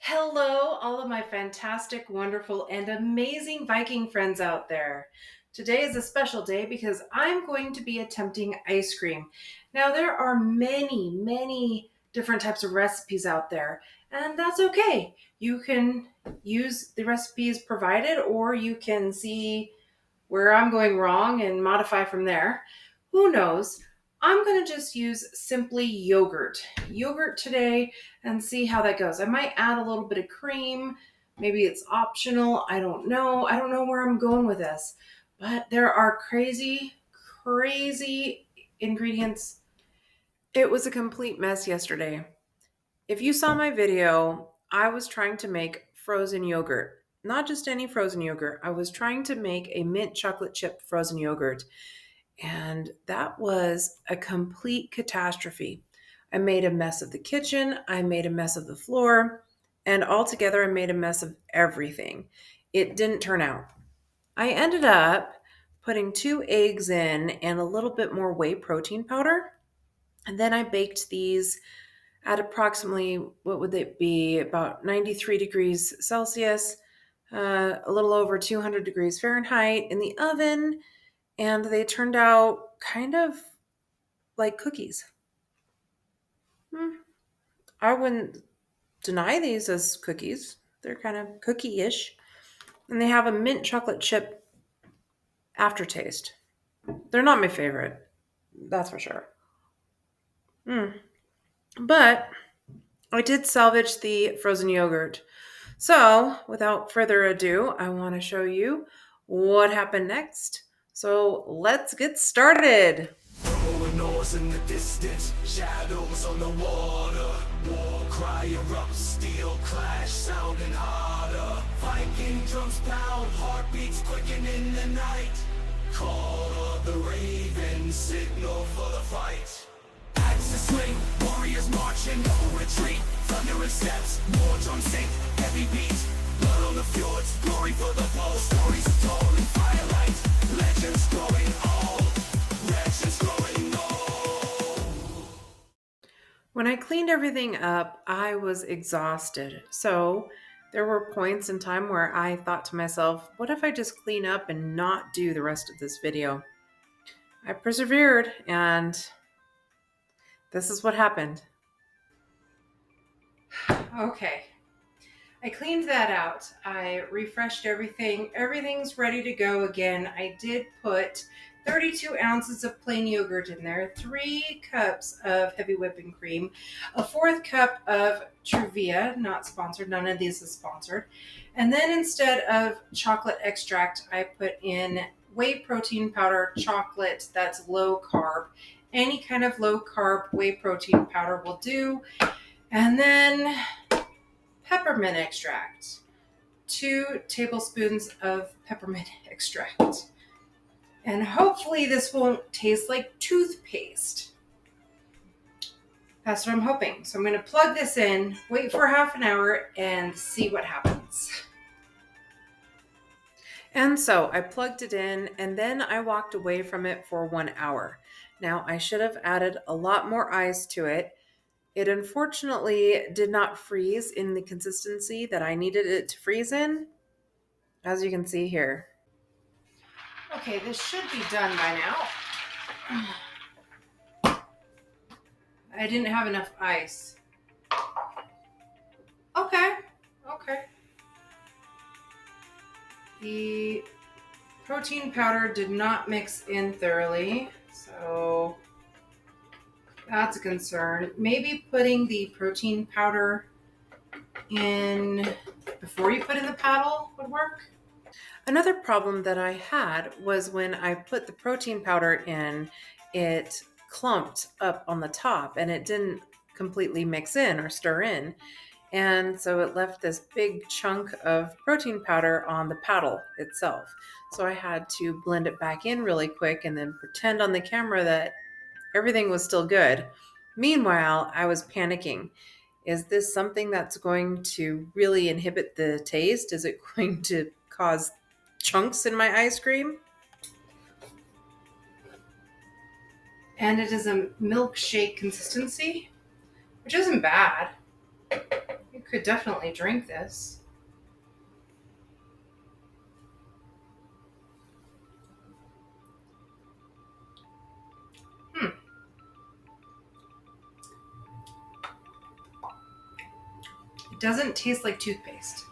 Hello, all of my fantastic, wonderful, and amazing Viking friends out there. Today is a special day because I'm going to be attempting ice cream. Now, there are many different types of recipes out there, and that's okay. You can use the recipes provided, or you can see where I'm going wrong and modify from there. Who knows? I'm going to just use simply yogurt today and see how that goes. I might add a little bit of cream. Maybe it's optional. I don't know. I don't know where I'm going with this. But there are crazy ingredients. It was a complete mess yesterday. If you saw my video, I was trying to make frozen yogurt. Not just any frozen yogurt. I was trying to make a mint chocolate chip frozen yogurt. And that was a complete catastrophe. I made a mess of the kitchen, I made a mess of the floor, and altogether I made a mess of everything. It didn't turn out. I ended up putting 2 eggs in and a little bit more whey protein powder. And then I baked these at approximately, what would it be, about 93 degrees Celsius, a little over 200 degrees Fahrenheit in the oven, and they turned out kind of like cookies. I wouldn't deny these as cookies. They're kind of cookie-ish, and they have a mint chocolate chip aftertaste. They're not my favorite, that's for sure. But I did salvage the frozen yogurt. So, without further ado, I want to show you what happened next. So, let's get started. Rolling noise in the distance, shadows on the water. War cry erupts, steel clash sounding harder. Viking drums pound, heartbeats quicken in the night. Call of the raven, signal for the fight. Axes swing, warriors marching, no retreat. Thundering steps, war drums sink, heavy beats. Blood on the fjords, glory for the bow. Stories told in firelight, legends growing old. Legends growing old. When I cleaned everything up, I was exhausted. So there were points in time where I thought to myself, what if I just clean up and not do the rest of this video? I persevered, and this is what happened. Okay. I cleaned that out. I refreshed everything. Everything's ready to go again. I did put 32 ounces of plain yogurt in there, 3 cups of heavy whipping cream, a 4th cup of Truvia, not sponsored, none of these is sponsored. And then instead of chocolate extract, I put in whey protein powder chocolate that's low carb. Any kind of low carb whey protein powder will do. And then peppermint extract, 2 tablespoons of peppermint extract. And hopefully this won't taste like toothpaste. That's what I'm hoping. So I'm going to plug this in, wait for half an hour, and see what happens. And so I plugged it in, and then I walked away from it for 1 hour. Now, I should have added a lot more ice to it. It unfortunately did not freeze in the consistency that I needed it to freeze in, as you can see here. Okay, this should be done by now. I didn't have enough ice. Okay. The protein powder did not mix in thoroughly, so that's a concern. Maybe putting the protein powder in before you put in the paddle would work. Another problem that I had was when I put the protein powder in, it clumped up on the top and it didn't completely mix in or stir in. And so it left this big chunk of protein powder on the paddle itself. So I had to blend it back in really quick and then pretend on the camera that everything was still good. Meanwhile, I was panicking. Is this something that's going to really inhibit the taste? Is it going to cause chunks in my ice cream? And it is a milkshake consistency, which isn't bad. It Could definitely drink this. Hmm. It doesn't taste like toothpaste.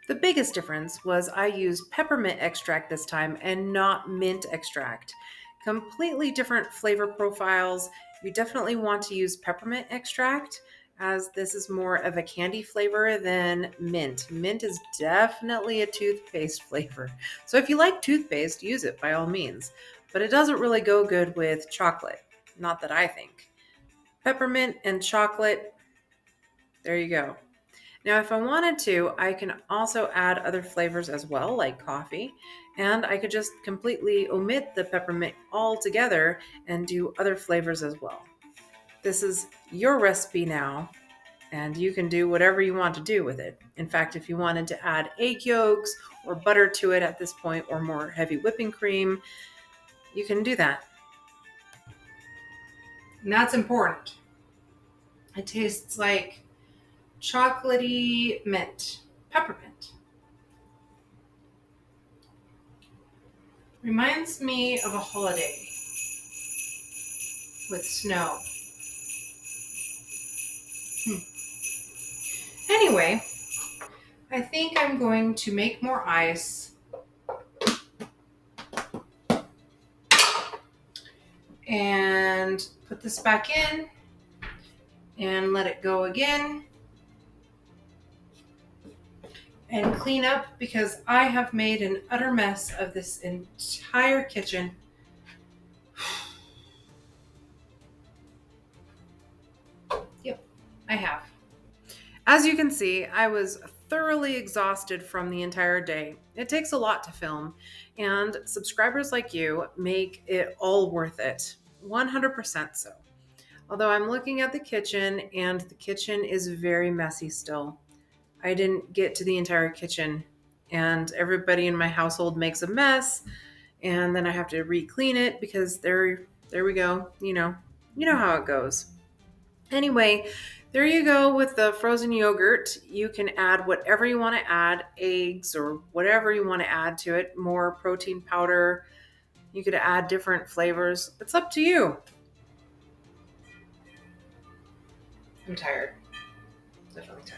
The biggest difference was I used peppermint extract this time and not mint extract. Completely different flavor profiles. You definitely want to use peppermint extract as this is more of a candy flavor than mint. Mint is definitely a toothpaste flavor. So if you like toothpaste, use it by all means. But it doesn't really go good with chocolate. Not that I think. Peppermint and chocolate, there you go. Now, if I wanted to, I can also add other flavors as well, like coffee, and I could just completely omit the peppermint altogether and do other flavors as well. This is your recipe now, and you can do whatever you want to do with it. In fact, if you wanted to add egg yolks or butter to it at this point, or more heavy whipping cream, you can do that. And that's important. It tastes like chocolatey mint, peppermint. Reminds me of a holiday with snow. Hmm. Anyway, I think I'm going to make more ice and put this back in and let it go again and clean up because I have made an utter mess of this entire kitchen. Yep, I have. As you can see, I was thoroughly exhausted from the entire day. It takes a lot to film, and subscribers like you make it all worth it. 100% so. Although I'm looking at the kitchen, and the kitchen is very messy still. I didn't get to the entire kitchen, and everybody in my household makes a mess, and then I have to re-clean it because there we go. You know how it goes. Anyway, there you go with the frozen yogurt. You can add whatever you want to add, eggs or whatever you want to add to it, more protein powder. You could add different flavors. It's up to you. I'm tired. Definitely tired.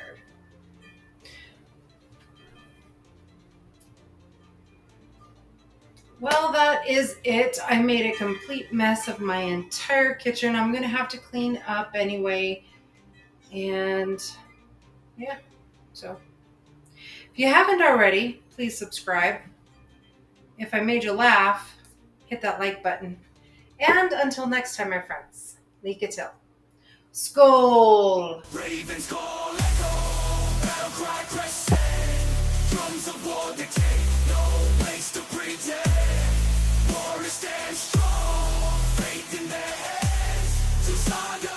Well, that is it. I made a complete mess of my entire kitchen. I'm going to have to clean up anyway. And yeah, so if you haven't already, please subscribe. If I made you laugh, hit that like button. And until next time, my friends, Keto. Skål! Ravens call echo, battle cry crescent. Drums of war dictate, no place to pretend. Warriors stand strong, faith in their hands. Till saga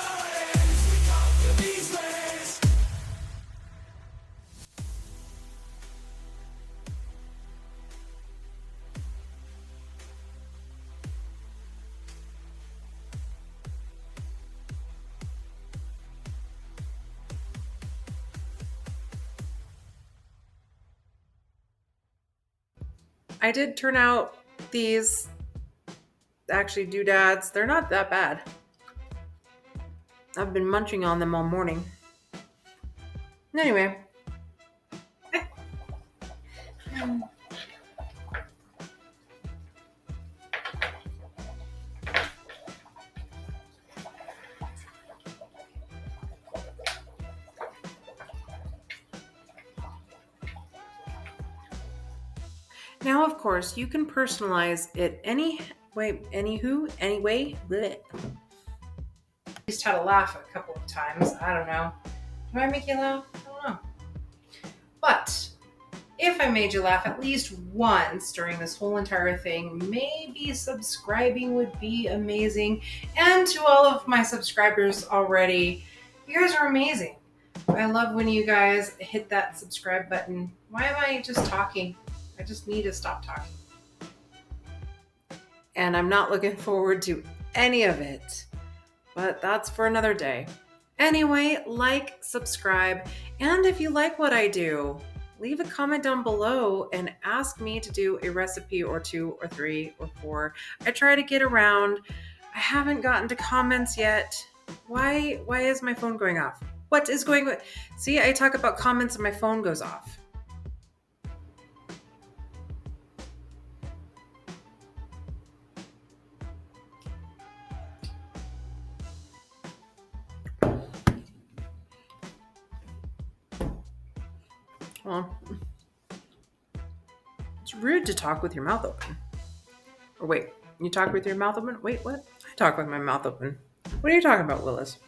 ends, we conquer these lands. I did turn out these actually doodads. They're not that bad. I've been munching on them all morning. Anyway. Now, of course, you can personalize it anyway. Bleh. At least had to laugh a couple of times. I don't know. Do I make you laugh? I don't know. But if I made you laugh at least once during this whole entire thing, maybe subscribing would be amazing. And to all of my subscribers already, you guys are amazing. I love when you guys hit that subscribe button. Why am I just talking? I just need to stop talking. And I'm not looking forward to any of it, but that's for another day. Anyway, like, subscribe, And if you like what I do, leave a comment down below and ask me to do a recipe or two or three or four. I try to get around. I haven't gotten to comments yet. Why is my phone going off? What is going on? See, I talk about comments and my phone goes off. Well, it's rude to talk with your mouth open. Or wait, you talk with your mouth open? Wait, what? I talk with my mouth open. What are you talking about, Willis?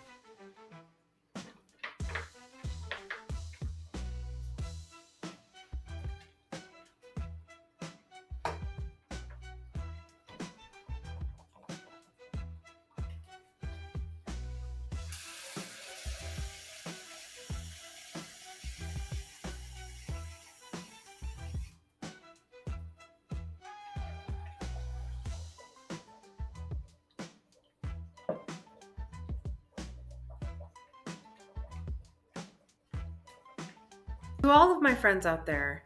To all of my friends out there,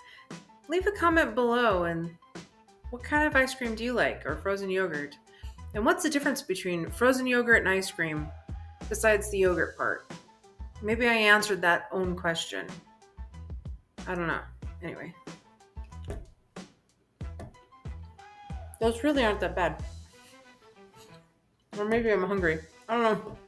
leave a comment below and what kind of ice cream do you like or frozen yogurt? And what's the difference between frozen yogurt and ice cream besides the yogurt part? Maybe I answered that own question. I don't know. Anyway, those really aren't that bad. Or maybe I'm hungry. I don't know.